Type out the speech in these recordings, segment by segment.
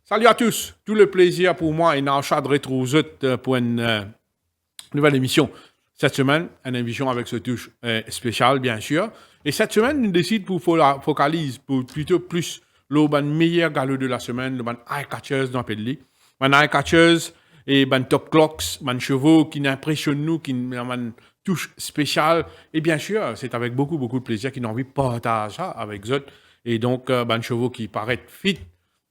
Salut à tous, tout le plaisir pour moi et Nacha de retrouver pour une nouvelle émission. Cette semaine, une émission avec ce touche spécial, bien sûr. Et cette semaine, nous décidons pour focaliser pour plutôt plus le meilleur galop de la semaine, le eye catchers dans le pays. Les eye catchers et les top clocks, les chevaux qui nous impressionnent nous, qui nous une touche spéciale. Et bien sûr, c'est avec beaucoup de plaisir qu'ils ont envie de partager ça avec eux. Et donc, les chevaux qui paraissent fit,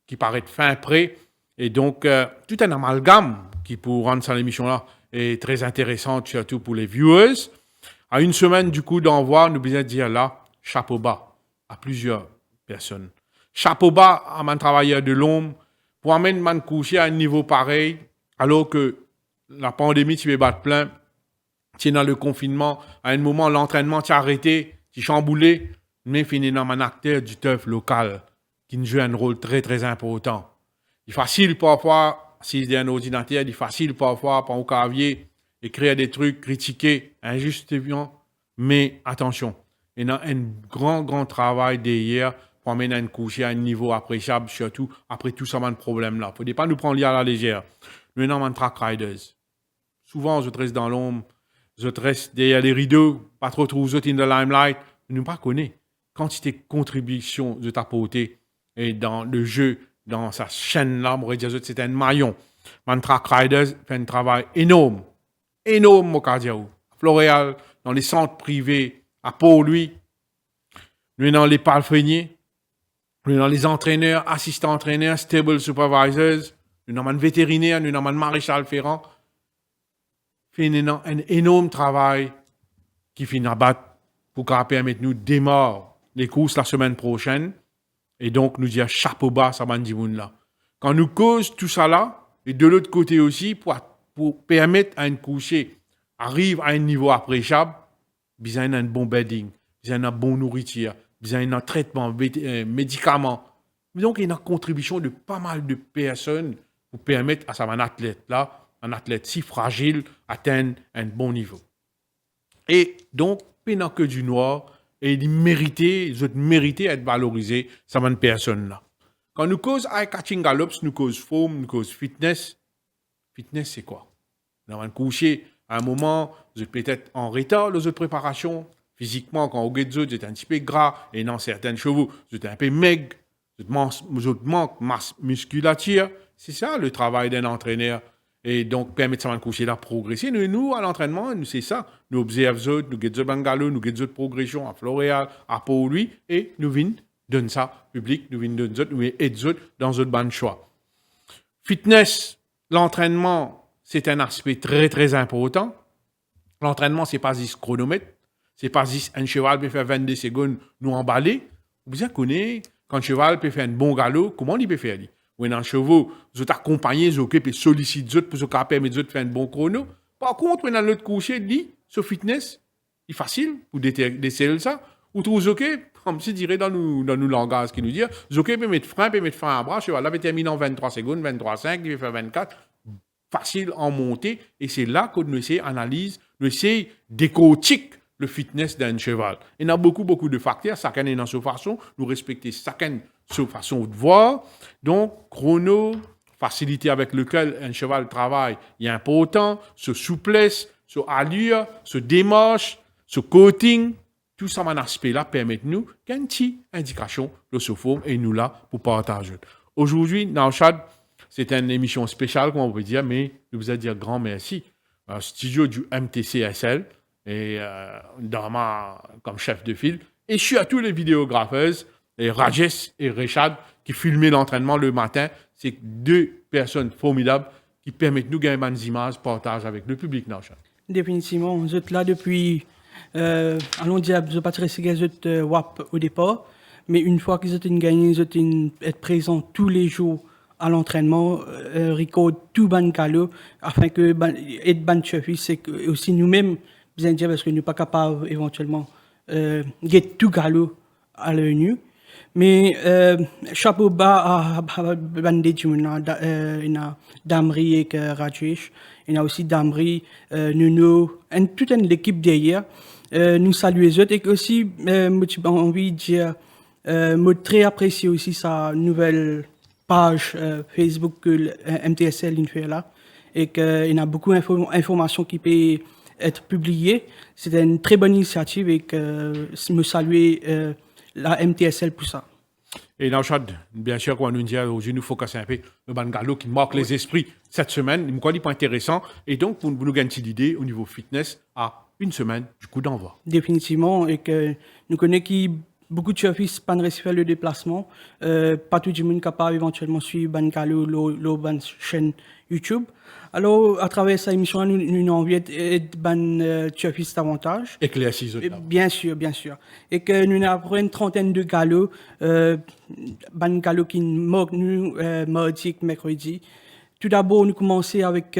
qui paraît fin prêt. Et donc, tout un amalgame qui, pour rendre cette émission-là, est très intéressante, surtout pour les viewers. À une semaine, du coup, d'envoi, nous besoin de dire là, chapeau bas à plusieurs personnes. Chapeau bas à un travailleur de l'ombre pour amener man coucher à un niveau pareil, alors que la pandémie, tu veux battre plein, tu es dans le confinement, à un moment, l'entraînement, tu as arrêté, tu es chamboulé, mais fini dans un acteur du turf local qui joue un rôle très important. Il est facile parfois, si il y a un ordinateur, il est facile parfois, par un clavier, écrire des trucs, critiquer, injustement, mais attention, il y a un grand travail derrière pour amener un coucher à un niveau appréciable, surtout après tout ça, de problème-là. Il ne faut pas nous prendre à la légère. Nous sommes un track riders. Souvent, je reste dans l'ombre, je reste derrière les rideaux, pas trop in the limelight. Nous ne pas connaître quantité de contributions de ta portée et dans le jeu, dans sa chaîne-là, on pourrait dire que c'est un maillon. Man Track Riders fait un travail énorme, mon cardio. Floréal, dans les centres privés, à Port-Louis, nous dans les palefreniers, nous dans les entraîneurs, assistants entraîneurs, stable supervisors, nous dans un vétérinaire, nous dans un maréchal ferrant. Fait un énorme travail qui finit à battre pour permettre nous de démarrer les courses la semaine prochaine. Et donc, nous dire chapeau bas, ça m'a dit là. Quand nous cause tout ça là, et de l'autre côté aussi, pour permettre à un coucher arrive à un niveau appréciable, besoin d'un bon bedding, besoin d'une bonne nourriture, besoin d'un traitement, médicaments. Donc, il y a une contribution de pas mal de personnes pour permettre à un athlète là, un athlète si fragile, atteindre un bon niveau. Et donc, pendant que du noir, et ils méritent d'être valorisés, ça m'a personne là. Quand nous cause eye catching gallops, nous cause forme, nous cause fitness. Fitness, c'est quoi? Nous avons couché à un moment, vous êtes peut-être en retard dans votre préparation. Physiquement, quand vous êtes un petit peu gras, et dans certains chevaux, vous êtes un peu maigre, vous manquez masse musculature. C'est ça le travail d'un entraîneur. Et donc, permettre ça de coucher là, progresser. Nous, à l'entraînement, c'est ça. Nous observons, nous guettons bangalo, nous guettons progression à Floréal, à Port-Louis, et nous venons donner ça public, nous venons donner nous aidons dans notre ban choix. Fitness, l'entraînement, c'est un aspect très important. L'entraînement, c'est pas 10 chronomètres, c'est pas 10 un cheval peut faire 22 secondes, nous emballer. Vous bien connaissez, quand un cheval peut faire un bon galop, comment il peut faire? Ou un chevaux, vous accompagnez, vous occupez, sollicitez pour vous permettre de faire un bon chrono. Par contre, dans l'autre coucher, dit, ce fitness, il est facile pour déceler ça. Ou vous occupez, comme si dirait dans nos langages qui nous dit, vous occupez, mettre frein à bras, cheval là, terminé en 23 secondes, 23,5, il va faire 24. Facile en montée. Et c'est là que nous essayons d'analyser, nous essayons décortiquer le fitness d'un cheval. Il y a beaucoup de facteurs, chacun est dans sa façon, nous respectons chacun sa façon de voir. Donc, chrono, facilité avec lequel un cheval travaille, il est important, ce souplesse, ce allure, ce démarche, ce coating, tout ça, mon aspect-là, permet-nous qu'une petite indication de ce forme et nous là pour partager. Aujourd'hui, dans le chat, c'est une émission spéciale, comme on peut dire, mais je vous ai dire grand merci. Studio du MTCSL, et Dama comme chef de file, et je suis à tous les vidéographeuses, et Rajesh et Richard, qui filmaient l'entraînement le matin. C'est deux personnes formidables qui permettent de gagner des images, partage avec le public. Définitivement, vous êtes là depuis, allons dire, je ne vais pas très WAP au départ, mais une fois que vous êtes gagné, vous êtes être présent tous les jours à l'entraînement, record tout ban galop, afin que être ban chef, c'est que aussi nous-mêmes, bien dire parce que nous ne sommes pas capables éventuellement get tout galop à l'œil nu. Mais chapeau bas à Bandé il y a Damri et Rajesh, il y a aussi Damri, Nuno, et toute l'équipe derrière. Nous saluons les autres et aussi, j'ai envie de dire, moi très apprécié aussi sa nouvelle page Facebook que le MTSL il fait là et qu'il y a beaucoup d'informations qui peuvent être publiées. C'était une très bonne initiative et que me saluer la MTSL pour ça. Et Nauchad, bien sûr, quand on nous dit aujourd'hui, nous focusons un peu le Bangalo qui marque les esprits cette semaine. Il me pas intéressant. Et donc, pour nous gagner une idée au niveau fitness, à une semaine du coup d'envoi. Définitivement. Et que nous connaissons beaucoup de services pas faire le déplacement. Pas tout le monde capable éventuellement suivre Bangalo, la chaîne YouTube. Alors, à travers cette émission, nous avons envie de ban services davantage. Éclaircis autres. Bien sûr, bien sûr. Et que nous avons une trentaine de galos, ban galos qui manquent nous mardi et mercredi. Tout d'abord, nous commençons avec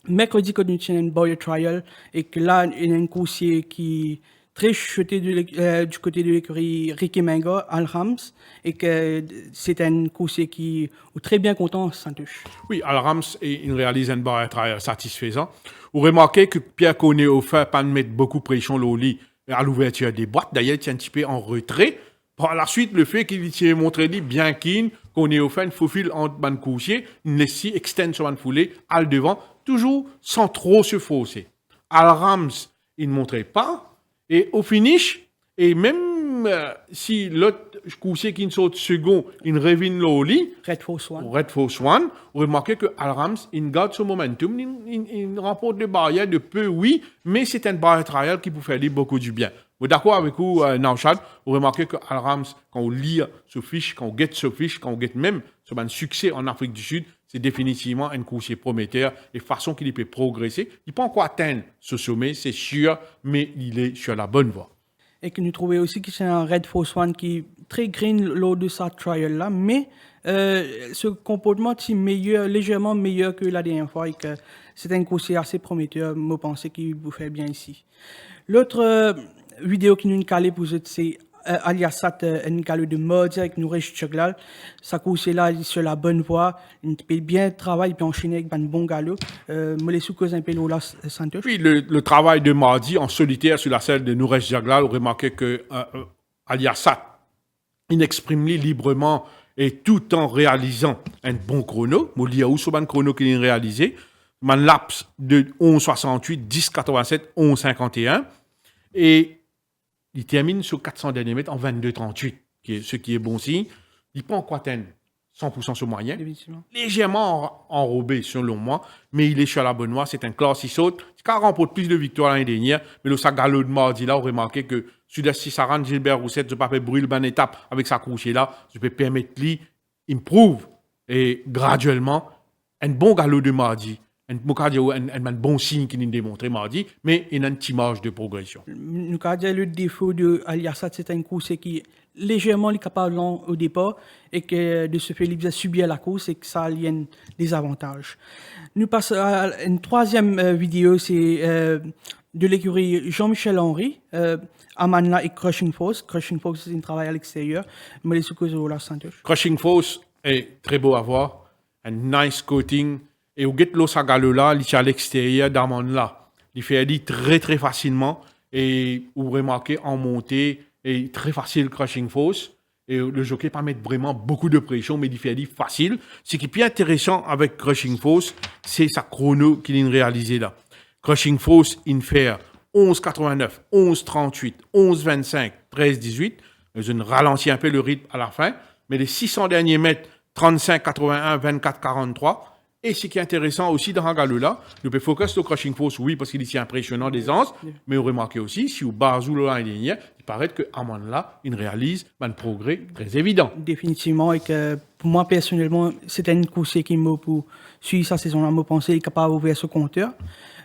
mercredi quand nous avons une boy trial et que là, il y a un coursier qui très chuté du côté de l'écurie Ricky Menga, Al Rams, et que c'est un coursier qui est très bien content, Santuche. Oui, Al Rams, il réalise un bar travail satisfaisant. Vous remarquez que Pierre Conné au fait pas de mettre beaucoup de pression au lit à l'ouverture des boîtes. D'ailleurs, il est un petit peu en retrait. Par la suite, le fait qu'il s'est montré bien keen, qu'on est au fait un faufil entre ban coursier, une laisse extend sur ban foulée, al devant, toujours sans trop se fausser. Al Rams, il ne montrait pas. Et au finish, et même si l'autre coursier qui saute second, il revient au lit, Red Force One, vous remarquez que Al Rams, il garde son momentum, il remporte les barrières de peu, oui, mais c'est un barrière trial qui peut faire beaucoup du bien. Vous êtes d'accord avec vous, Nauchad? Vous remarquez que Al Rams, quand on lit ce fiche, quand on guette ce fiche, quand on guette même ce succès en Afrique du Sud, c'est définitivement un coursier prometteur et façon qu'il peut progresser. Il ne peut pas encore atteindre ce sommet, c'est sûr, mais il est sur la bonne voie. Et que nous trouvons aussi que c'est un Red Force One qui est très green lors de sa trial là, mais ce comportement est meilleur, légèrement meilleur que la dernière fois et que c'est un coursier assez prometteur, je pense qu'il vous fait bien ici. L'autre vidéo qui nous a calé pour c'est Aliasat, un galop de mode avec Nourech Choglal. Ça course là, il est sur la bonne voie. Il peut bien travailler, il peut enchaîner avec un bon galop. Me les sous-cause un peu là, Santos. Puis le travail de mardi en solitaire sur la selle de Nourech Jaglal, vous remarquez que Aliasat, il exprime librement et tout en réalisant un bon chrono. Moulia ou sur un chrono qu'il a réalisé. Un laps de 11,68, 10,87, 11,51. Et il termine sur 400 derniers mètres en 22,38, ce qui est bon signe. Il prend quoi atteindre 100% sur moyen. Légèrement enrobé, selon moi, mais il est sur la bonne voie. C'est un classe, il saute. Il remporte plus de victoires l'année dernière. Mais le Sagalo de mardi, là, vous remarquez que Sud-Est Saran, Gilbert Roussette, je ne peux pas brûler une étape avec sa couche là. Je peux permettre lui, improve et graduellement, un bon galop de mardi. Un bon signe qu'il nous démontré mardi, mais il y a une petite marge de progression. Nous avons le défaut de Aliasat, c'est un course qui est légèrement capable au départ et que de ce fait, il a subi la course et que ça a des avantages. Nous passons à une troisième vidéo, c'est de l'écurie Jean-Michel Henry, Amanla et Crushing Force. Crushing Force, c'est un travail à l'extérieur. Mais les sous-causes là, Santos. Crushing Force est très beau à voir, un nice coating. Et au get sa galo là, il est à l'extérieur d'Amman là. Il fait aller très très facilement et vous remarquez en montée et très facile Crushing Force. Et le jockey pas mettre vraiment beaucoup de pression, mais il fait aller facile. Ce qui est plus intéressant avec Crushing Force, c'est sa chrono qu'il a réalisé là. Crushing Force, il fait 11,89, 11,38, 11,25, 13,18. Je ralentis un peu le rythme à la fin, mais les 600 derniers mètres, 35,81, 24,43. Et ce qui est intéressant aussi dans ce là, nous pouvons focus sur Crushing Force, oui, parce qu'il est si impressionnant d'aisance, mais vous remarquez aussi, si vous basez l'année dernière, il paraît que Amman là, il réalise un progrès très évident. Définitivement, et que pour moi, personnellement, c'était une course qui m'a pour suivre sa saison-là, je pensais qu'il est capable d'ouvrir ce compteur.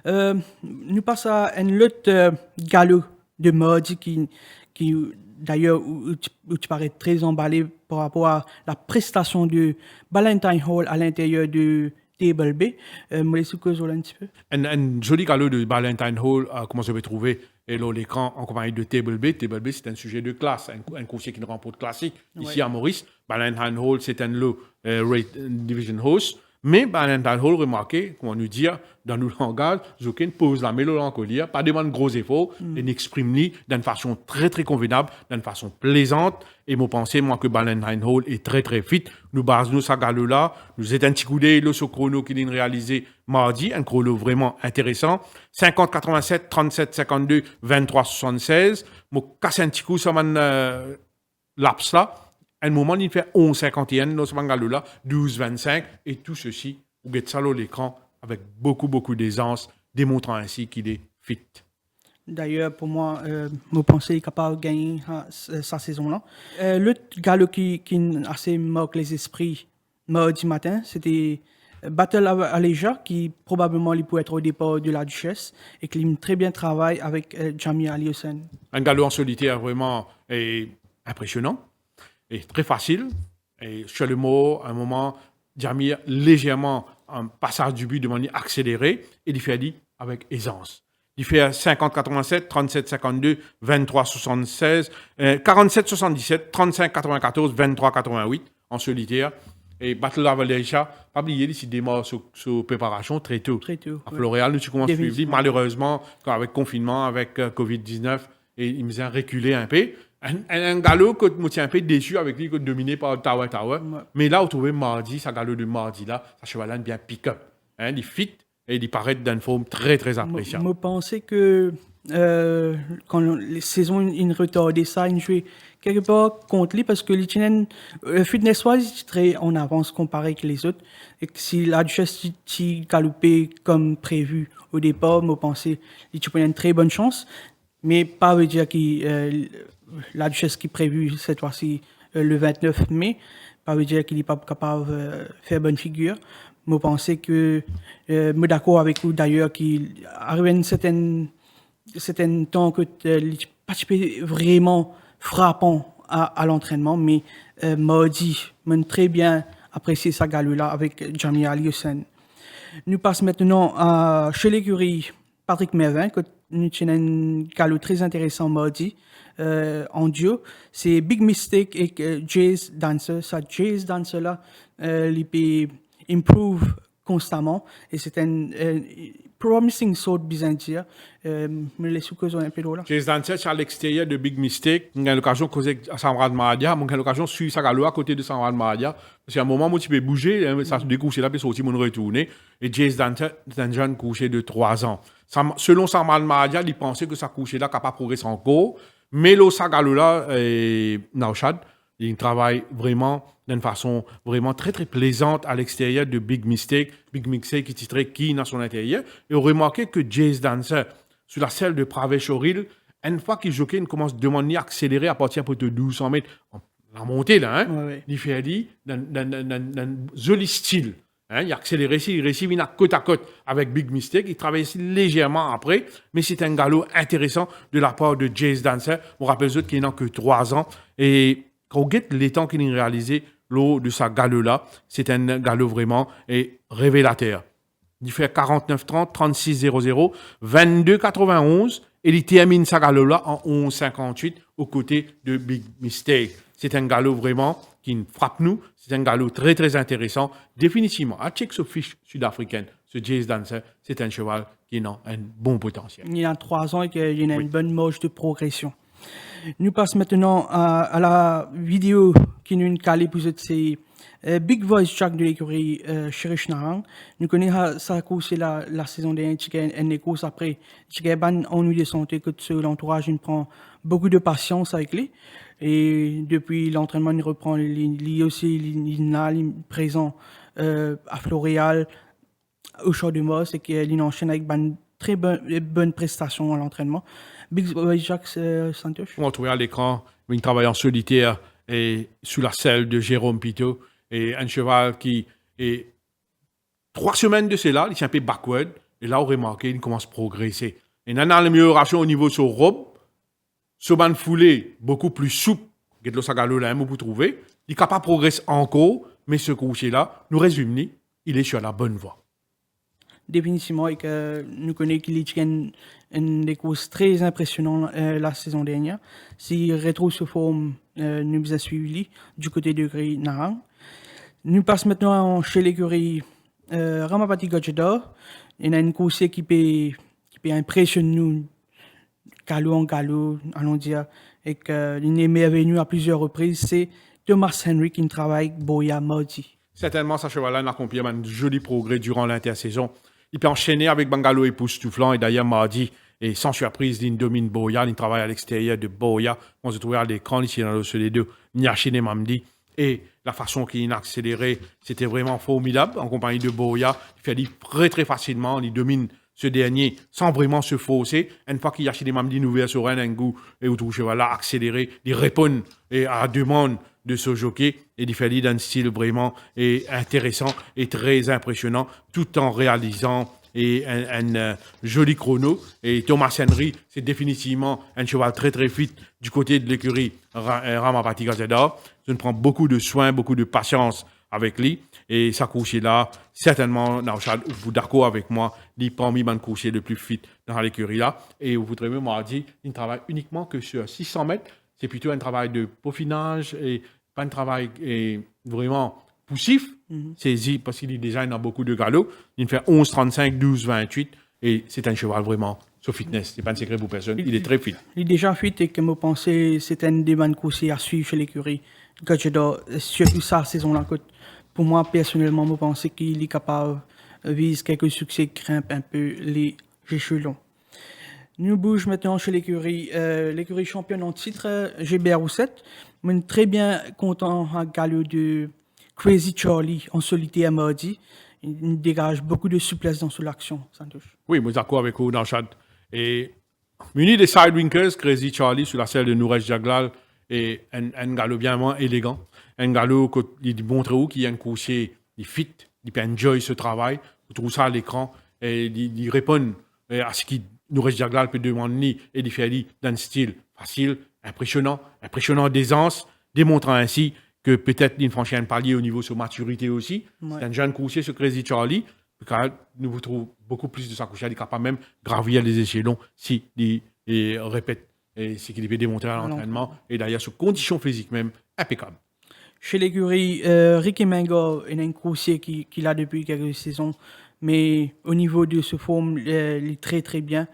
Nous passons à un autre galop de mode qui d'ailleurs, où tu parais très emballé par rapport à la prestation de Ballantine Hall à l'intérieur de Table B. Me laissez causer un petit peu. Un joli galop de Ballantine Hall, comment je vais trouver l'écran en compagnie de Table B. Table B, c'est un sujet de classe, un coursier qui ne remporte classique. Ici à Maurice, Ballantine Hall, c'est un low rate division host. Mais Valentine Hall, remarquez, comment nous dire, dans nos langages, Zokin pose la mélancolie, pas demande gros efforts, et n'exprime d'une façon très très convenable, d'une façon plaisante. Et moi pensez, moi, que Valentine Hall est très très fit. Nous basons sa galo là, nous êtes un petit coup d'œil sur chrono qu'il a réalisé mardi, un chrono vraiment intéressant. 50 87 37 52 23 76. Moi, casse un petit coup sur mon laps là. À un moment, il fait 11,51 dans ce mangalo-là, 12,25, et tout ceci, vous mettez ça à l'écran avec beaucoup, beaucoup d'aisance, démontrant ainsi qu'il est fit. D'ailleurs, pour moi, je pense qu'il est capable de gagner sa saison-là. L'autre galop qui assez marque les esprits mardi matin, c'était Battle Aleja, qui probablement il peut être au départ de la Duchesse, et qui très bien travaille avec Jamie Aliosen. Un galop en solitaire vraiment impressionnant. Et très facile. Et sur le mot, à un moment, Jamir légèrement un passage du but de manière accélérée et il fait dit avec aisance. Il fait 50-87, 37-52, 23-76, 47-77, 35-94, 23-88 en solitaire. Et Battle of Valencia, pas oublier, il démarre sur préparation très tôt. Très tôt. À Floréal, nous commençons à suivre. Malheureusement, avec confinement, avec Covid-19, et il nous a reculé un peu. Un galop que je suis un peu déçu avec lui, que dominé par Tower. Ouais. Mais là, on trouvait mardi, ce galop de mardi là, ça cheval bien pick-up. Hein, il fit et il paraît d'une forme très très appréciable. Je pensais que quand les saisons in retardé ça, il jouait quelque part contre lui parce que l'Itinen fitness-wise, il est très en avance comparé avec les autres. Et que si la Duchesse galopait comme prévu au départ, je pensais qu'il prenait une très bonne chance. Mais pas veut dire que la Duchesse qui est prévue cette fois-ci le 29 mai, pas veut dire qu'il n'est pas capable de faire bonne figure. Je pensais que, je suis d'accord avec vous d'ailleurs, qu'il arrive à un certain temps que il pas vraiment frappant à l'entraînement, mais mardi, m'a très bien apprécié sa galop-là avec Jamie Aliosen. Nous passons maintenant chez l'écurie Patrick Mervin, que nous avons un galop très intéressant mardi en duo. C'est Big Mistake et Jay's Dancer. Ça, Jay's Dancer là, il peut improve constamment et c'est un promising sort bien dire. Me laisse causer un peu là. Jay's Dancer, c'est à l'extérieur de Big Mistake. On a l'occasion de causer à Samrad Mahadia. On a l'occasion de suivre sa galop à côté de Samrad Mahadia. Parce qu'à un moment où tu peux bouger, ça se découche là, puis sortir, mon retourner. Et Jay's Dancer, c'est un jeune couché de 3 ans. Selon Samrad Mahadia, il pensait que sa couché là capable de progresser encore. Mais le Sagalo là, Naushad, il travaille vraiment d'une façon vraiment très très plaisante à l'extérieur de Big Mistake. Big Mistake qui titrait qui dans son intérieur. Et on remarquait que Jay's Dancer, sur la selle de Pravé-Choril, une fois qu'il joue, il commence à demander à accélérer à partir de 1200 mètres. La montée là, hein, Ouais. il fait dit d'un joli style. Hein, il accélère ici, il réussit, il a côte à côte avec Big Mistake. Il travaille ici légèrement après, mais c'est un galop intéressant de la part de Jay's Dancer. On rappelle eux qu'il n'a que 3 ans. Et quand on regarde les temps qu'il a réalisé lors de sa galop-là, c'est un galop vraiment révélateur. Il fait 49-30, 36-00, 22-91, et il termine sa galop-là en 11-58 aux côtés de Big Mistake. C'est un galop vraiment qui frappe nous. C'est un galop très, très intéressant. Définitivement, à check ce fiche sud-africaine, ce Jay's Dancer, c'est un cheval qui a un bon potentiel. Il a 3 ans et qu'il a une bonne marge de progression. Nous passons maintenant à la vidéo qui nous calée pour c'est Big Voice Jack de l'écurie Cherish Narang. Nous connaissons sa course la saison dernière, une course après. Il y a un ennui de santé que l'entourage il prend beaucoup de patience avec lui. Et depuis l'entraînement, il reprend, il aussi, il est présent à Floréal, au Champ de Mars, et qu'il enchaîne avec une très bonne prestation à l'entraînement. Big Voice Jack Santos. On va trouver à l'écran, il travaille en solitaire et sous la selle de Jérôme Pito. Et un cheval qui est 3 semaines de cela, il est un peu backward. Et là, on remarque qu'il commence à progresser. Et il a une amélioration au niveau de son robe. Son ban foulé, beaucoup plus souple. Que le sagalo là, vous trouver. Il est capable de progresser encore. Mais ce coucher-là, nous résume, il est sur la bonne voie. Définitivement, et que nous connaissons qu'il y a une courses très impressionnante la saison dernière. Si rétro se forme, nous avons suivi du côté de l'écurie Narang. Nous passons maintenant chez l'écurie Ramapati Gajada, il y a une course qui peut impressionner nous, galop en galop, allons dire, et qu'il est merveilleux à plusieurs reprises, c'est Thomas Henry qui travaille Boya mardi. Certainement, ce cheval-là a accompli un joli progrès durant l'intersaison. Il peut enchaîner avec Bangalo époustouflant et d'ailleurs mardi, et sans surprise, il domine Boya, il travaille à l'extérieur de Boya. On se trouve à l'écran ici dans les deux, Niachine Mamdi. Et la façon qu'il a accéléré, c'était vraiment formidable en compagnie de Boya. Il fait aller très très facilement, il domine ce dernier sans vraiment se fausser. Une fois qu'il y a des Mamdi nouveau sur un goût et où tout cheval là accéléré, il répond à la demande de ce jockey et il fait aller d'un style vraiment intéressant et très impressionnant tout en réalisant un joli chrono. Et Thomas Henry, c'est définitivement un cheval très très fit du côté de l'écurie Ramapati Gazeda. Je prends beaucoup de soin, beaucoup de patience avec lui. Et sa coursier là, certainement, Nauchad, vous d'accord avec moi, il parmi les coursiers le plus fit dans l'écurie là. Et vous voudrez même m'avoir dit, il ne travaille uniquement que sur 600 mètres. C'est plutôt un travail de peaufinage et pas un travail vraiment poussif. Saisi parce qu'il est déjà dans beaucoup de galops. Il fait 11, 35, 12, 28. Et c'est un cheval vraiment sur fitness. C'est pas un secret pour personne. Il est très fit. Il est déjà fit et que je pense c'est un des bonnes courses à suivre chez l'écurie. Surtout sa saison-là. Pour moi, personnellement, je pense qu'il est capable de viser quelques succès qui grimpent un peu les échelons. Nous bougeons maintenant chez l'écurie championne en titre, GBR Roussette. Je suis très bien content à galop de Crazy Charlie en solitaire mardi. Il dégage beaucoup de souplesse dans son action, Santosh. Oui, moi d'accord avec vous dans le chat. Et muni des Sidewinkers, Crazy Charlie sur la selle de Nouresh Jaglal et un galop bien moins élégant. Un galop qui montre où qu'il y a un coursier, il fit, il peut enjoy ce travail. Vous trouvez ça à l'écran et il répond à ce qu'il Nouresh Jaglal peut demander et il fait d'un style facile, impressionnant d'aisance, démontrant ainsi que peut-être il franchit un palier au niveau de sa maturité aussi. Ouais. C'est un jeune coursier, ce Crazy Charlie. Car nous vous trouvons beaucoup plus de sa couche. Il est capable même de gravir les échelons s'il répète ce qu'il peut démontrer à l'entraînement. Et d'ailleurs, sous conditions physiques même, impeccable. Chez l'écurie, Ricky Mengo est un coursier qu'il a depuis quelques saisons. Mais au niveau de ce forme, il est très très bien.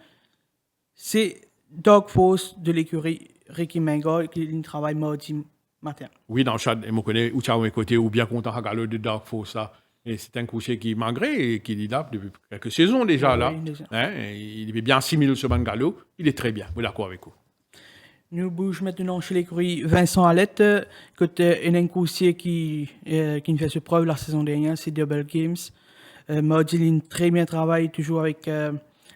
C'est Dog Force de l'écurie Ricky Mengo qui travaille mardi matin. Oui, dans le chat, je me connais ou à mes côtés ou bien content à galop de Dog Force là. Et c'est un coursier qui, malgré qu'il est là depuis quelques saisons déjà, là, il est bien 6000 sur le galop, il est très bien. Vous êtes d'accord avec vous? Nous bougeons maintenant chez l'écurie Vincent Alette, côté un coursier qui nous fait ses preuves la saison dernière, c'est Double Games. Mardi, il très bien travaille toujours avec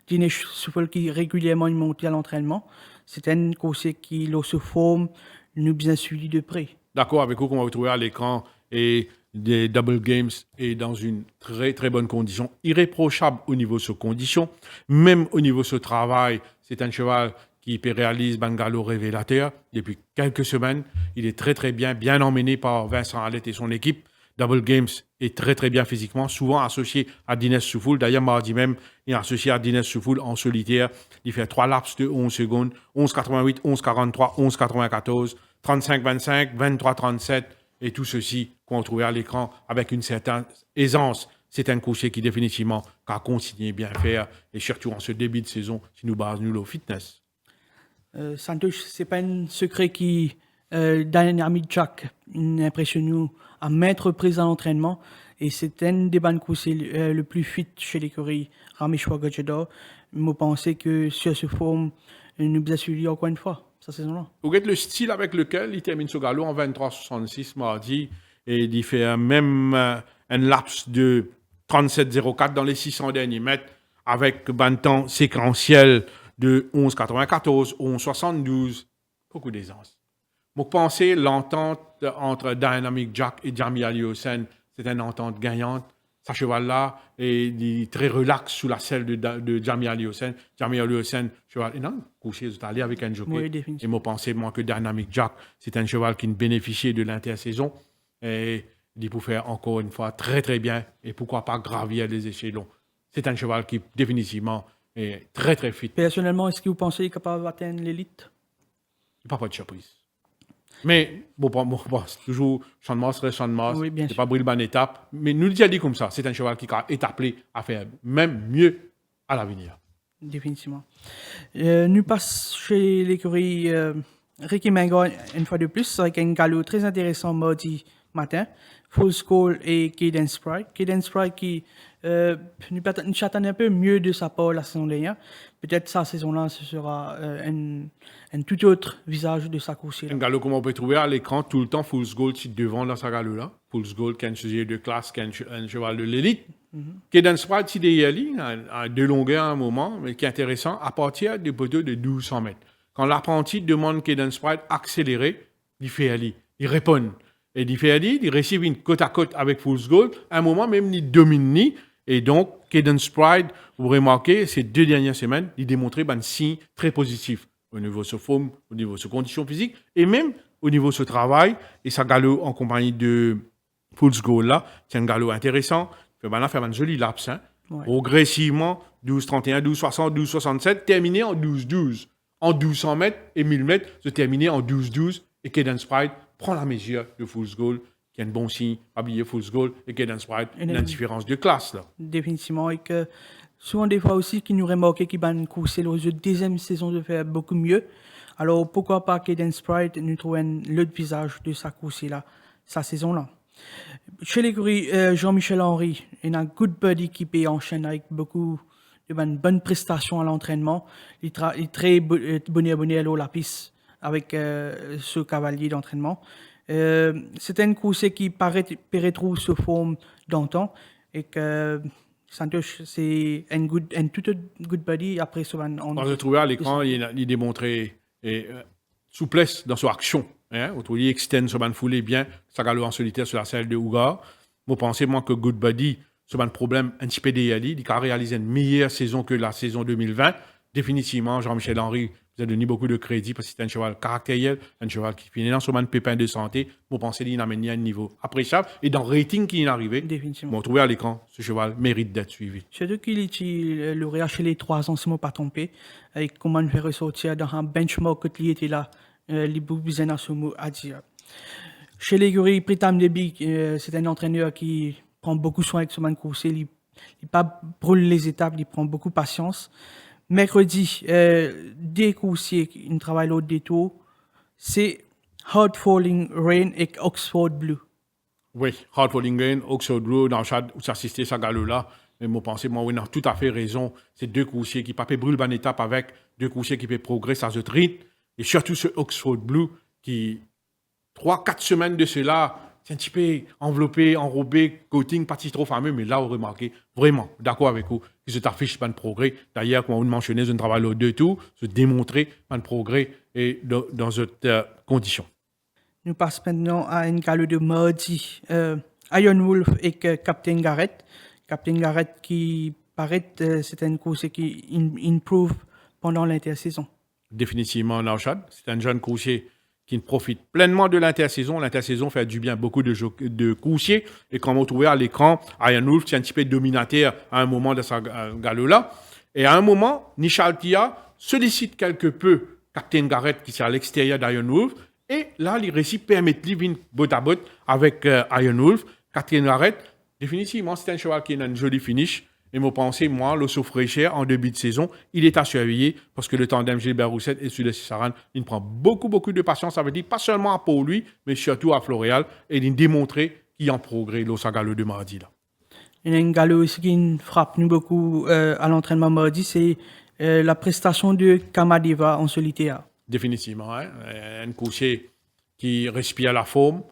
Dinesh Souffle qui régulièrement monte à l'entraînement. C'est un coursier qui, lors se forme, nous bien suivi de près. D'accord avec vous, qu'on va retrouver à l'écran et des Double Games est dans une très très bonne condition, irréprochable au niveau de ses conditions, même au niveau de ce travail. C'est un cheval qui réalise Bangalo révélateur depuis quelques semaines. Il est très très bien emmené par Vincent Alette et son équipe. Double Games est très très bien physiquement, souvent associé à Dinesh Souffle. D'ailleurs, mardi même, il est associé à Dinesh Souffle en solitaire. Il fait 3 laps de 11 secondes, 11,88, 11,43, 11,94, 35,25, 23,37. Et tout ceci qu'on trouvait à l'écran avec une certaine aisance. C'est un coursier qui définitivement a continué bien faire et surtout en ce début de saison, si nous basons le fitness. Santosh, ce n'est pas un secret qui, Dynamic Jack, impressionne nous à maintes reprises à l'entraînement et c'est un des bandes coursiers le plus fit chez l'écurie Rameshwar Gajada. Je pensais que sur ce forme, nous avons suivi encore une fois. Vous voyez le style avec lequel il termine ce galop en 23,66 mardi et il fait même un laps de 37,04 dans les 600 derniers mètres avec un temps séquentiel de 11,94, 11,72, beaucoup d'aisance. Vous pensez l'entente entre Dynamic Jack et Jamie Ali Hossein, c'est une entente gagnante. Ce cheval-là est très relax sous la selle de Jamie Ali Hossein. Jamie Ali Hossein, cheval énorme, couché, vous allez avec un jockey. Oui, et moi, pensez moi que Dynamic Jack, c'est un cheval qui bénéficie de l'intersaison. Et il peut faire encore une fois très très bien. Et pourquoi pas gravir les échelons. C'est un cheval qui définitivement est très très fit. Personnellement, est-ce que vous pensez qu'il est capable d'atteindre l'élite? Pas de surprise. Mais, c'est toujours Champ de Mars, reste Champ de Mars. Oui, bien C'est sûr. pas brûle ban étape. Mais nous le dit comme ça. C'est un cheval qui est appelé à faire même mieux à l'avenir. Définitivement. Nous passons chez l'écurie Ricky Mango une fois de plus avec un galop très intéressant mardi matin. Full Skull et Cadence Sprite. Cadence Sprite qui nous s'attendait un peu mieux de sa part la saison dernière. Peut-être sa saison-là, ce sera un tout autre visage de sa course. Un galop comme on peut trouver à l'écran tout le temps, Fool's Gold qui est devant dans sa galop là. Fool's Gold qui est un cheval de classe, qui est un cheval de l'élite. Cadence Sprite, qui est à deux longueurs à un moment, mais qui est intéressant à partir du poteau de 1200 mètres. Quand l'apprenti demande Cadence Sprite accélérer, il fait aller, il répond. Et il fait aller, il réussit une côte à côte avec Fool's Gold. À un moment même, il domine ni. Et donc, Cadence Sprite, vous remarquez, ces 2 dernières semaines, il démontrait un signe très positif au niveau de sa forme, au niveau de ses conditions physiques, et même au niveau de ce travail. Et sa galop en compagnie de Fool's Gold là, c'est un galop intéressant. Il fait faire un joli laps. Hein. Ouais. Progressivement, 12-31, 12-60, 12-67, terminé en 12-12. En 1200 mètres et 1000 mètres, se terminer en 12-12. Et Cadence Sprite prend la mesure de Fool's Gold, qui est un bon signe, habillé Fool's Gold, et Cadence Sprite, une différence de classe. Là. Définitivement. Et que souvent, des fois aussi, qui nous remarquent qu'il va nous courser la deuxième saison de faire beaucoup mieux. Alors, pourquoi pas Cadence Sprite nous trouver l'autre visage de sa course là, sa saison-là. Chez l'écurie Jean-Michel Henry, il y a un good buddy qui peut enchaîner avec beaucoup de bonnes prestations à l'entraînement. Il est très bonnet à la piste avec ce cavalier d'entraînement. C'est une course qui paraît retrouve se forme d'antan et que Santos c'est un tout good buddy après ce On se trouvait à l'écran, il démontrait souplesse dans son action. Hein, il extend ce ban foulé bien, sa galop en solitaire sur la selle de Ougar. Moi, pensez moi que Good Buddy, ce ban problème un petit peu d'Yali, il a réalisé une meilleure saison que la saison 2020. Définitivement, Jean-Michel Henry vous a donné beaucoup de crédit parce que c'est un cheval caractériel, un cheval qui finit dans son ban pépin de santé. Moi, pensez qu'il a amené à un niveau appréciable et dans le rating qui est arrivé. Définitivement. Moi, trouvé à l'écran, ce cheval mérite d'être suivi. Surtout qu'il est lauréat chez les 3 ans, si je ne me pas trompé, avec comment le faire ressortir dans un benchmark que il était là. Les Boubizena Soumou à dire. Chez l'écurie Pritam Debi, c'est un entraîneur qui prend beaucoup soin avec son course. Il pas brûle les étapes, il prend beaucoup de patience. Mercredi, des coursiers qui travaillent l'autre détour, c'est Hard Falling Rain et Oxford Blue. Oui, Hard Falling Rain, Oxford Blue, dans le chat où s'assistait sa galop-là. Mais moi, pensez, moi, on a tout à fait raison. C'est 2 coursiers qui ne brûlent pas une étape avec 2 coursiers qui peuvent progresser à ce rythme. Et surtout ce Oxford Blue qui, 3-4 semaines de cela, c'est un petit peu enveloppé, enrobé, coating, pas si trop fameux, mais là, vous remarquez, vraiment, d'accord avec vous, que c'est affiche pas de progrès. D'ailleurs, comme vous mentionnez, je ne travaille au deux tours, se démontrer pas de progrès et dans cette condition. Nous passons maintenant à une galop de mardi. Iron Wolf et Captain Garrett. Captain Garrett qui paraît, c'est une course qui improve pendant l'intersaison. Définitivement, Nauchad. C'est un jeune coursier qui profite pleinement de l'intersaison. L'intersaison fait du bien beaucoup de coursiers. Et comme vous trouvez à l'écran, Iron Wolf, c'est un petit peu dominateur à un moment de sa galop-là. Et à un moment, Nishaltia sollicite quelque peu Captain Garrett qui est à l'extérieur d'Iron Wolf. Et là, il réussit à permettre de vivre botte à botte avec Iron Wolf. Captain Garrett, définitivement, c'est un cheval qui a une jolie finish. Et moi, pensez, moi, l'Osso Fraîcheur, en début de saison, il est à surveiller parce que le tandem Gilbert Rousset et celui de Saran, il prend beaucoup de patience. Ça veut dire pas seulement pour lui, mais surtout à Floréal. Et il démontre qu'il en progrès l'Osso Gallo de mardi. Là. Il y a une galop aussi qui frappe nous beaucoup à l'entraînement mardi, c'est la prestation de Kamadeva en solitaire. Définitivement. Hein? Un coursier qui respire la forme.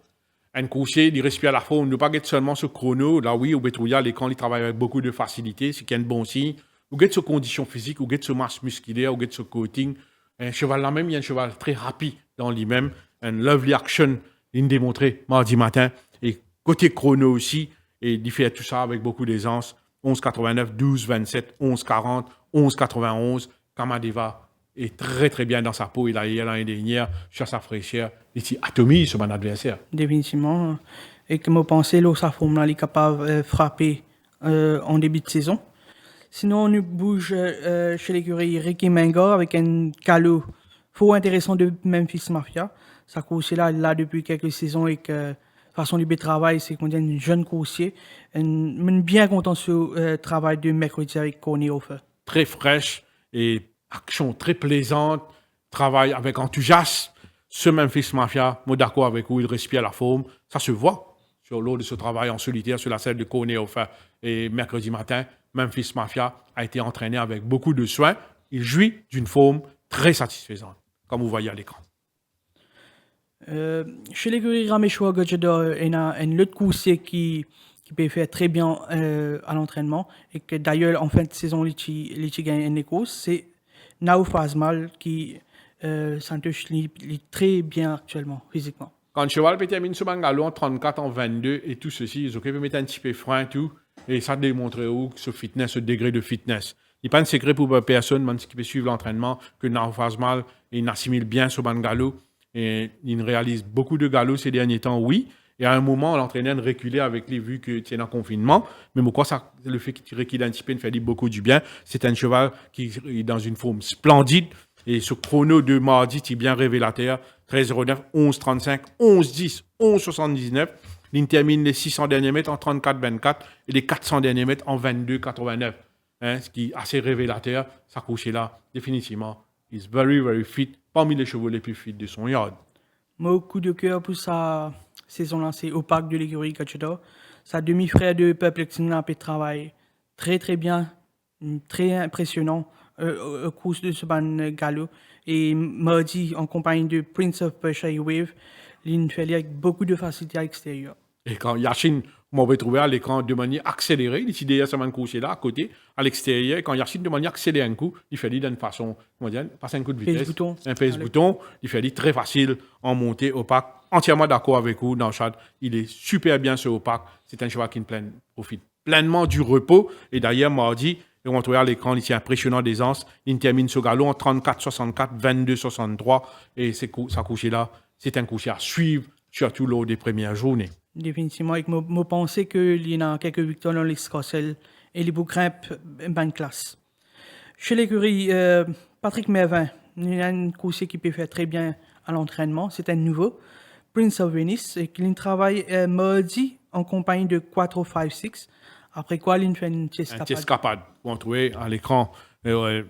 Un coursier, il respire la forme, ne pas être seulement ce chrono. Là, oui, au Betrouilla, l'écran, il travaille avec beaucoup de facilité, c'est qu'il y a un bon signe. Ou get ce condition physique, ou get ce masse musculaire, ou get ce coating. Un cheval là même, il y a un cheval très rapide dans lui-même. Un lovely action, il démontré mardi matin. Et côté chrono aussi, et il fait tout ça avec beaucoup d'aisance. 11,89, 12,27, 11,40, 11,91. Kamadeva est très bien dans sa peau. Il a hier l'année dernière, sur sa fraîcheur. Il atomise sur mon adversaire. Définitivement. Et comme vous pensez, sa forme là, il est capable de frapper en début de saison. Sinon, on bouge chez l'écurie Ricky Mango avec un galop fort intéressant de Memphis Mafia. Sa coursier là depuis quelques saisons et que façon du travail, c'est qu'on dit un jeune coursier. Je suis bien content ce travail de mercredi avec Corné au feu. Très fraîche et action très plaisante, travail avec enthousiasme. Ce Memphis Mafia, moi d'accord avec où il respire la forme, ça se voit sur l'eau de ce travail en solitaire sur la scène de Corné au feu. Et mercredi matin, Memphis Mafia a été entraîné avec beaucoup de soin. Il jouit d'une forme très satisfaisante, comme vous voyez à l'écran. Chez l'écurie Raméchois, il y a un autre coursier qui peut faire très bien à l'entraînement et que d'ailleurs en fin de saison, il gagne une course. C'est Naouf Azmal qui s'entouche très bien actuellement, physiquement. Quand le cheval peut terminer ce bangalo en 34, en 22 et tout ceci, ils ont pu mettre un petit peu frein et tout. Et ça démontre où ce fitness, ce degré de fitness. Il n'y a pas de secret pour personne, même qui peut suivre l'entraînement, que Naouf Azmal, il assimile bien ce bangalo. Et il réalise beaucoup de galops ces derniers temps, oui. Et à un moment, l'entraîneur reculait avec les vues que tu es en confinement. Mais pourquoi ça, le fait qu'il recule un petit peu, il fait beaucoup du bien. C'est un cheval qui est dans une forme splendide. Et ce chrono de mardi, est bien révélateur. 13,09, 11,35, 11,10, 11,79. Il termine les 600 derniers mètres en 34,24 et les 400 derniers mètres en 22,89. Ce qui est assez révélateur. Ça couche là, définitivement. He's very, very fit. Parmi les chevaux les plus fit de son yard. Mon coup de cœur pour sa saison lancée au parc de l'écurie Cacheta. Sa demi-frère de Perplexing a fait travail très très bien, très impressionnant au cours de ce ban galop. Et mardi, en compagnie de Prince of Persia et Wave, il fait avec beaucoup de facilité à l'extérieur. Et quand Yachin m'avait trouvé à l'écran de manière accélérée, il était derrière sa main couchée là, à côté, à l'extérieur. Et quand Yachin de manière accélérée un coup, il fait d'une façon, comment dire, passer un coup de vitesse. Un pèse-bouton. Il fait très facile en montée au parc. Entièrement d'accord avec vous dans le chat. Il est super bien ce au parc. C'est un cheval qui profite pleinement du repos. Et d'ailleurs, mardi, on voit à l'écran, il est impressionnant d'aisance. Il termine ce galop en 34-64, 22-63. Et ça couché là, c'est un couché à suivre, surtout lors des premières journées. Définitivement, avec moi pensée qu'il y a quelques victoires dans l'escarcelle et les boucrimps bonne classe. Chez l'écurie, Patrick Mervin, il y a une coursier qui peut faire très bien à l'entraînement. C'est un nouveau, Prince of Venice, et qu'il travaille mardi en compagnie de 4-5-6. Après quoi, il fait une escapade. Vous trouvez à l'écran,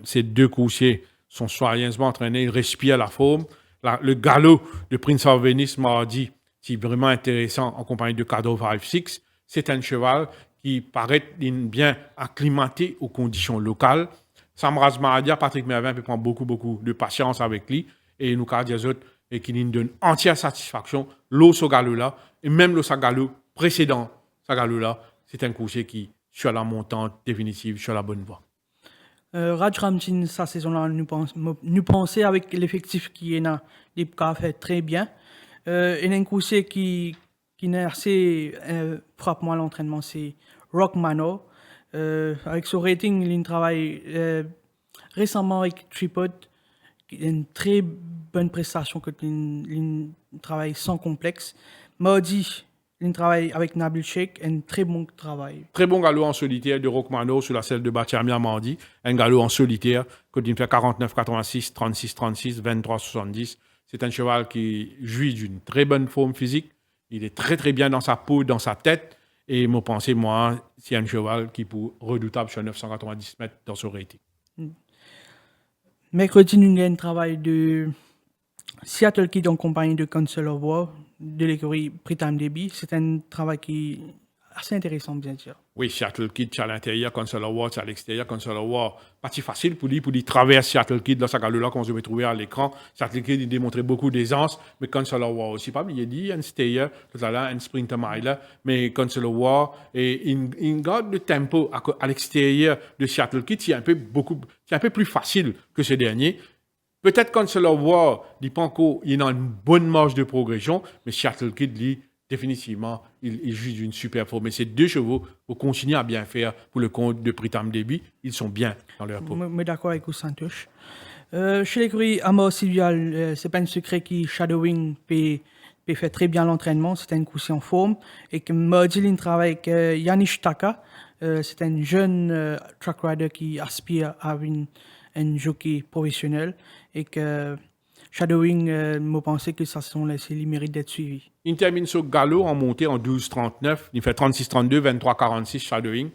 ces deux coursiers sont soigneusement entraînés, ils respirent la forme. Le galop de Prince of Venice mardi, c'est vraiment intéressant en compagnie de Cadeau 5-6. C'est un cheval qui paraît bien acclimaté aux conditions locales. Samraz Mahadia, Patrick Mervin peut prendre beaucoup de patience avec lui et nous des autres et qui nous donne entière satisfaction. L'eau ce galop-là et même le galop précédent, ce galop-là, c'est un coursier qui sur la montante définitive, sur la bonne voie. Raj Ramchin, sa saison-là, nous pensons avec l'effectif qui est là, il a fait très bien. Il y a un coursier qui est assez frappe-moi à l'entraînement, c'est Rock Mano. Avec son rating, il travaille récemment avec Tripod. Une très bonne prestation, il travaille sans complexe. Mardi, il travaille avec Nabil Sheikh, un très bon travail. Très bon galop en solitaire de Rockmano sur la selle de Bachamia mardi. Un galop en solitaire, que il fait 49-86, 36-36, 23-70. C'est un cheval qui jouit d'une très bonne forme physique. Il est très très bien dans sa peau, dans sa tête. Et moi, pensez, c'est un cheval qui est redoutable sur 990 mètres dans son rating. Mercredi, nous avons un travail de Seattle Kid en compagnie de Council of War de l'écurie Pritam Debi. C'est un travail qui est assez intéressant, bien sûr. Oui, Seattle Kid, c'est à l'intérieur, Council of War, c'est à l'extérieur, Council of War. Pas si facile pour lui traverser Seattle Kid, dans sa galop-là, qu'on se peut trouver à l'écran. Seattle Kid, il démontrait beaucoup d'aisance, mais Council of War aussi. Pas il a dit, un stayer, tout à l'heure, un sprinter mile, mais Council of War, et il garde le tempo à l'extérieur de Seattle Kid, c'est un peu plus facile que ce dernier. Peut-être Council of War, il pas encore, il est dans une bonne marge de progression, mais Seattle Kid, lui, définitivement, il joue d'une super forme. Mais ces deux chevaux, vous continuez à bien faire pour le compte de Pritam Debi. Ils sont bien dans leur peau. Je suis d'accord avec vous, Santouche. Chez l'écurie Amor Silvial, ce n'est pas un secret qui Shadowing peut faire très bien l'entraînement. C'est un coursier en forme. Et que Mordilin travaille avec Yanish Taka. C'est un jeune track rider qui aspire à un jockey professionnel. Et que shadowing, moi pensais que ça sont laissés les mérites d'être suivis. Il termine ce galop en montée en 12,39. Il fait 36,32, 23,46 shadowing.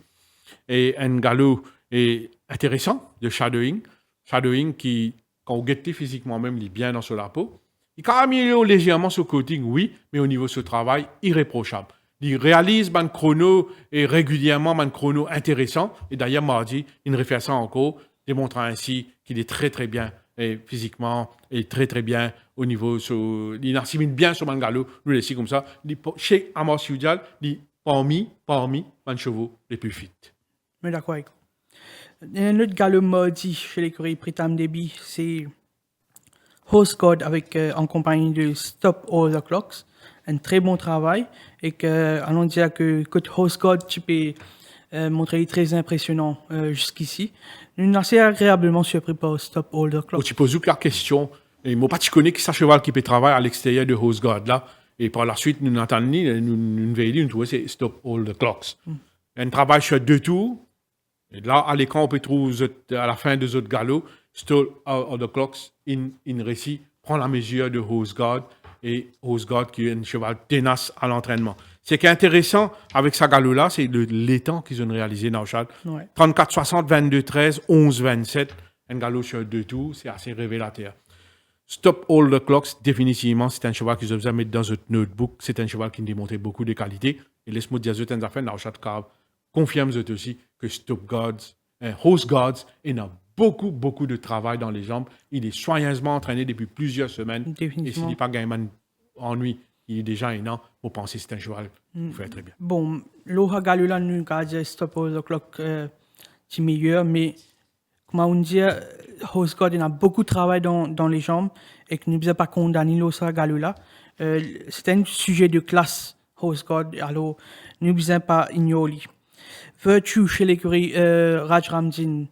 Et un galop est intéressant de shadowing. Shadowing qui, quand on guette physiquement même, il est bien dans sur la peau. Il améliore légèrement ce coating, oui, mais au niveau de ce travail, irréprochable. Il réalise un chrono et régulièrement un chrono intéressant. Et d'ailleurs, mardi, il refait ça encore, démontrant ainsi qu'il est très très bien et physiquement et très très bien au niveau. Il assimile bien sur Mangalo, nous laisser comme ça. Chez Amos Yudial, il parmi les chevaux les plus fit. Mais d'accord avec vous. Un autre galop mardi chez l'écurie Pritam Debi, c'est Horse God avec, en compagnie de Stop All the Clocks. Un très bon travail. Et que, allons dire que Horse God, tu peux montrer très impressionnant jusqu'ici. Nous sommes assez agréablement surpris par Stop All the Clocks. Tu poses la question. Et moi, pas tu connais que ça cheval qui peut travailler à l'extérieur de Horse God là. Et par la suite, nous n'entendons ni, nous veillons, nous trouvons c'est Stop All the Clocks. Un travail sur 2 tours. Et là, à l'écran, on peut trouver à la fin des autres galops, Stop All the Clocks, in récit, prend la mesure de Horse God. Et Horse God qui est un cheval tenace à l'entraînement. Ce qui est intéressant avec sa galop-là, c'est l'étang qu'ils ont réalisé dans le chat. Ouais. 34-60, 22-13, 11-27. Un galop sur 2 tours, c'est assez révélateur. Stop All the Clocks, définitivement, c'est un cheval qu'ils ont besoin de mettre dans votre notebook. C'est un cheval qui démontre beaucoup de qualités. Et laisse-moi dire, certaines affaires dans le chat, car confirme aussi que Stop Gods, Horse Gods, il a beaucoup de travail dans les jambes. Il est soigneusement entraîné depuis plusieurs semaines. Et s'il n'est pas gagné ennui, il est déjà un an pour penser que c'est un cheval qui fait très bien. Bon, l'autre galop là, nous avons Stop All the Clock, c'est meilleur, mais comment on dit, Horse God, il a beaucoup de travail dans les jambes et que nous ne pouvons pas condamner l'autre galop là. C'est un sujet de classe, Horse God, alors nous ne pouvons pas ignorer. Virtue chez l'écurie Raj Ramzin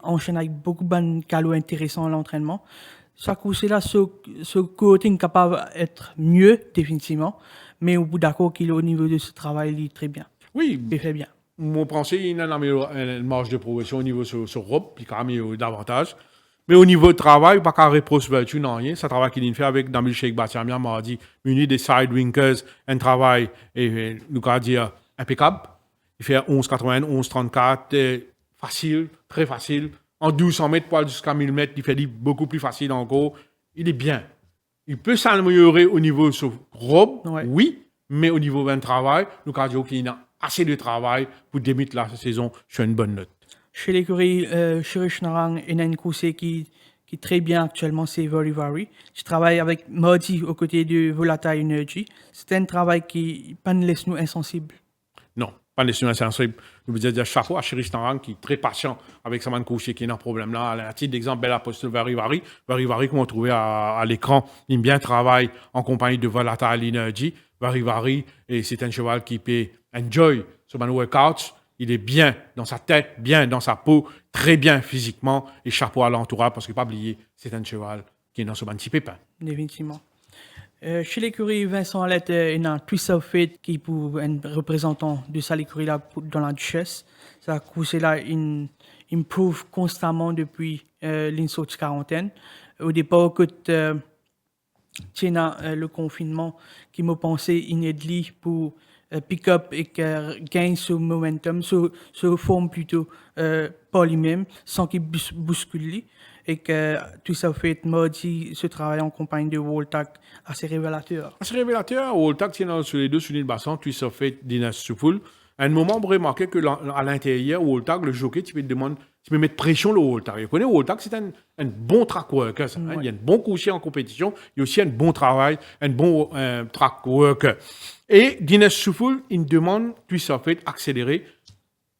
enchaîne avec beaucoup de galops intéressants à l'entraînement. Ça c'est là ce coating capable d'être mieux définitivement, mais au bout d'accord qu'il est au niveau de ce travail il est très bien. Oui, Il fait bien. mon pensée, il y a une marge de progression au niveau sur Rob, puis quand même davantage. Mais au niveau de travail, pas qu'à reproche Virtue, non rien. Ça travail qu'il fait avec Damil Sheikh Batiamia mardi, muni des sidewinkers, un travail, et nous allons dire, impeccable. Il fait 11,80, 11,34, facile, très facile. En 1200 mètres, poil jusqu'à 1000 mètres, il fait beaucoup plus facile encore. Il est bien. Il peut s'améliorer au niveau sur Rob, oui, mais au niveau d'un travail, nous allons dire qu'il a assez de travail pour débuter la saison sur une bonne note. Chez l'écurie Shirish Narang, il y a une course qui est très bien actuellement, c'est Very Very. Je travaille avec Mardi aux côtés de Volatile Energy. C'est un travail qui ne laisse nous insensibles. Non, pas nécessairement insensible. Je veux dire chapeau à Shirish Narang qui est très patient avec sa main de coucher qui est un problème là. À titre d'exemple, Belle Apostle Very Very. Very Very, comme on trouvait à l'écran, il bien travaille en compagnie de Volatile Energy. Very Very, et c'est un cheval qui peut enjoy ce workout. Il est bien dans sa tête, bien dans sa peau, très bien physiquement, et chapeau à l'entourage, parce qu'il ne faut pas oublier, c'est un cheval qui est dans ce petit pépin. Définitivement. Chez l'écurie Vincent Alette, il y a un Twist of Fate qui est pour un représentant de ça l'écurie là dans la Duchesse. Ça course là, il improve constamment depuis l'insaut de quarantaine. Au départ, quand le confinement qui m'a pensé inédit pour pick up et gagne ce momentum, se forme plutôt par lui-même, sans qu'il bouscule. Et que tout ça fait mardi, ce travail en compagnie de Woltak assez révélateur. Assez révélateur, Woltak tient sur les deux sur le bassin, tout ça fait Dinas Soufoul. À un moment, vous remarquez que à l'intérieur, Woltak, le jockey, tu peux mettre pression le Woltak. Vous connaissez Woltak, c'est un bon track worker. Ça, Il y a un bon coucher en compétition, il y a aussi un bon travail, un bon track worker. Et Dinas Soufoul, il demande, tout ça fait accélérer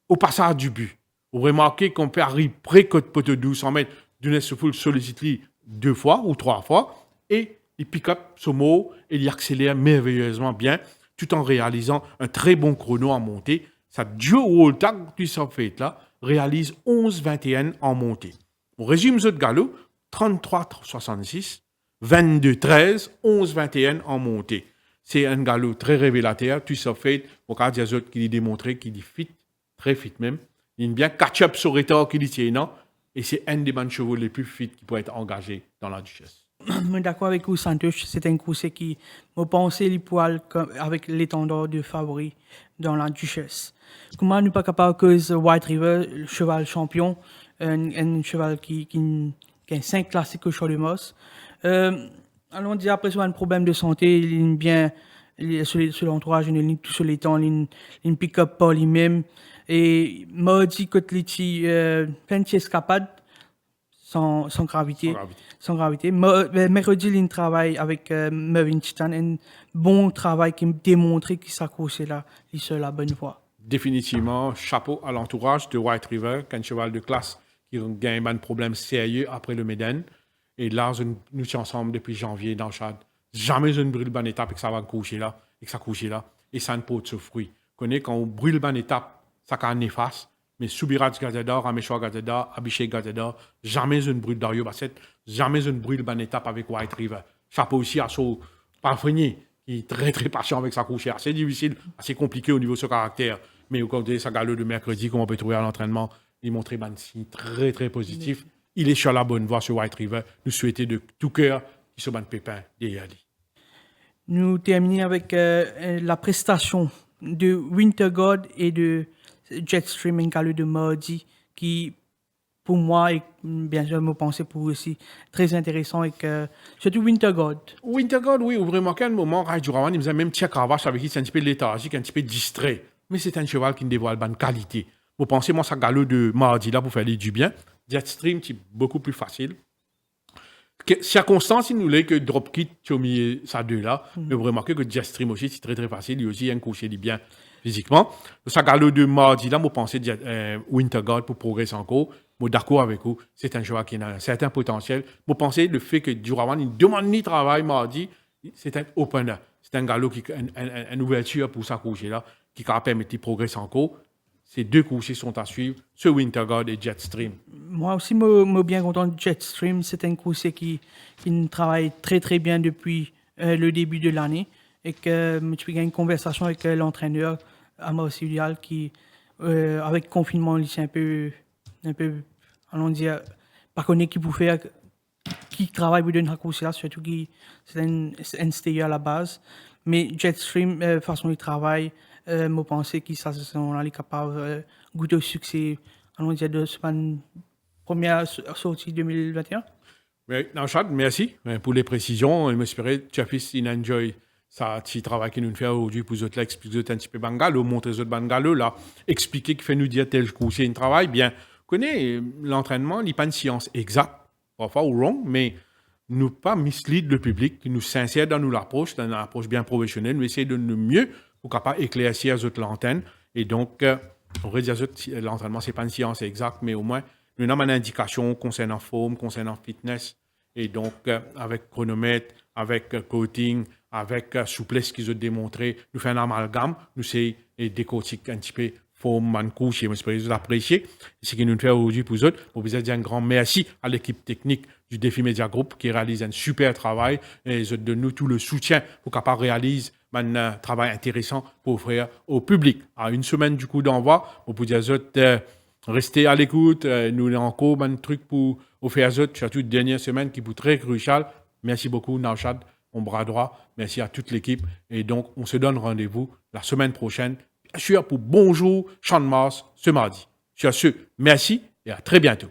au passage du but. Vous remarquez qu'on peut arriver près de poteau 1200 mètres. Dinas Soufoul sollicite 2 fois ou 3 fois et il pick up ce mot et il accélère merveilleusement bien tout en réalisant un très bon chrono en montée. Ça Joe Woltak, tout ça fait là, réalise 11-21 en montée. On résume ce galop, 33-66, 22-13, 11-21 en montée. C'est un galop très révélateur, tout ça fait, au cas des autres qui lui démontré qu'il est fit, très fit même. Il a bien catch-up sur retard qu'il y tient, non? Et c'est un des chevaux les plus fit qui pourrait être engagé dans la Duchesse. je suis d'accord avec vous, Santos. C'est un course qui me pensait les poils avec l'étendard de favori dans la Duchesse. Comment nous pas capable que White River, le cheval champion, un cheval qui a 5 classiques au Champ de Mars. Allons dire après soit un problème de santé, il est bien sur l'entourage, il est tout sur les temps, il pick-up pas lui-même. Et mardi, quand il plein d'escapades sans gravité. Sans gravité. Mercredi, il travaille avec Mervyn Titan, un bon travail qui démontre qu'il s'accroche là, il est sur la bonne voie. Définitivement, chapeau à l'entourage de White River, qu'un cheval de classe qui gagne un problème sérieux après le Méden. Et là, nous sommes ensemble depuis janvier dans le Chad. Jamais je ne brûle bonne étape et que ça va coucher là, et que ça couche là, et ça ne peut de ce fruit. Quand on brûle bonne étape, ça can néfaste. Mais Soubirat Gazador, Ameshwa Gazador, Abhishek Gazador, jamais je ne brûle Dario Basset, jamais je ne brûle bonne étape avec White River. Chapeau aussi à son parfenier, qui est très très patient avec sa couche. Assez difficile, assez compliqué au niveau de ce caractère. Mais au côté de sa galop de mercredi, comme on peut trouver à l'entraînement, il montrait un signe très très positif. Il est sur la bonne voie sur White River. Nous souhaitons de tout cœur qu'il se banne pépin derrière lui. Nous terminons avec la prestation de Winter God et de Jetstream, un galop de mardi, qui pour moi, et bien sûr, me pensais pour vous aussi, très intéressant et que surtout Winter God. Winter God, oui, vraiment, qu'à un moment, Rajdurawan, il me faisait même petit cravache avec qui c'est un petit peu léthargique, un petit peu distrait. Mais c'est un cheval qui ne dévoile pas de qualité. Vous pensez, moi, ça galop de mardi là pour faire du bien. Jetstream, c'est beaucoup plus facile. Circonstance, il nous l'est que Dropkick, tu as mis ça deux là. Mais vous remarquez que Jetstream aussi, c'est très très facile. Il aussi un coucher du bien physiquement. Ça galop de mardi là, vous pensez Winter God pour progresser encore. Moi, d'accord avec vous, c'est un cheval qui a un certain potentiel. Vous pensez le fait que Durawan, il demande ni travail mardi, c'est un opener. C'est un galop qui a une ouverture pour sa coucher là, qui permet de progresser encore. Ces deux couchers sont à suivre, ce Winter God et Jetstream. Moi aussi, je suis bien content de Jetstream. C'est un coucher qui travaille très très bien depuis le début de l'année. Et que je eu une conversation avec l'entraîneur, Amar Sidial, qui, avec le confinement, il s'est un peu, allons dire, pas connu qui pouvait faire, qui travaille pour donner un coucher là, surtout qui c'est un stayer à la base. Mais Jetstream, façon il travaille, je pense qu'ils sont capables de goûter au succès, allons dire, de cette première sortie 2021. Mais, Nanchad, merci pour les précisions. Je m'espère que tu as fait enjoy ça, petit travail que nous faisons aujourd'hui pour vous expliquer un petit peu Bangalo, montrer les autres Bangalo, là, expliquer qu'il fait nous dire tel coup, c'est un travail bien. Connaît l'entraînement, il n'est pas une science exacte, parfois ou wrong, mais nous pas mislead le public, nous sincère dans nous l'approche, dans une approche bien professionnelle, nous essayons de nous mieux pour capable éclaircir les autres l'antenne. Et donc, on va dire que l'entraînement, ce n'est pas une science exacte, mais au moins, nous avons une indication concernant forme, concernant fitness. Et donc, avec chronomètre, avec coating, avec souplesse qu'ils ont démontré, nous faisons un amalgame, nous essayons de décortiquer un petit peu forme, man couche, et j'espère que vous appréciez. C'est ce que nous faisons aujourd'hui pour vous autres. Pour vous dire un grand merci à l'équipe technique du Défi Media Group qui réalise un super travail et ils donnent nous tout le soutien pour qu'on réalise un travail intéressant pour offrir au public. À une semaine du coup d'envoi, on peut dire restez à l'écoute, nous avons encore un truc pour offrir aux autres, surtout la dernière semaine qui est très crucial. Merci beaucoup, Nauchad, mon bras droit. Merci à toute l'équipe. Et donc, on se donne rendez-vous la semaine prochaine, bien sûr, pour Bonjour Champ de Mars ce mardi. Sur ce, merci et à très bientôt.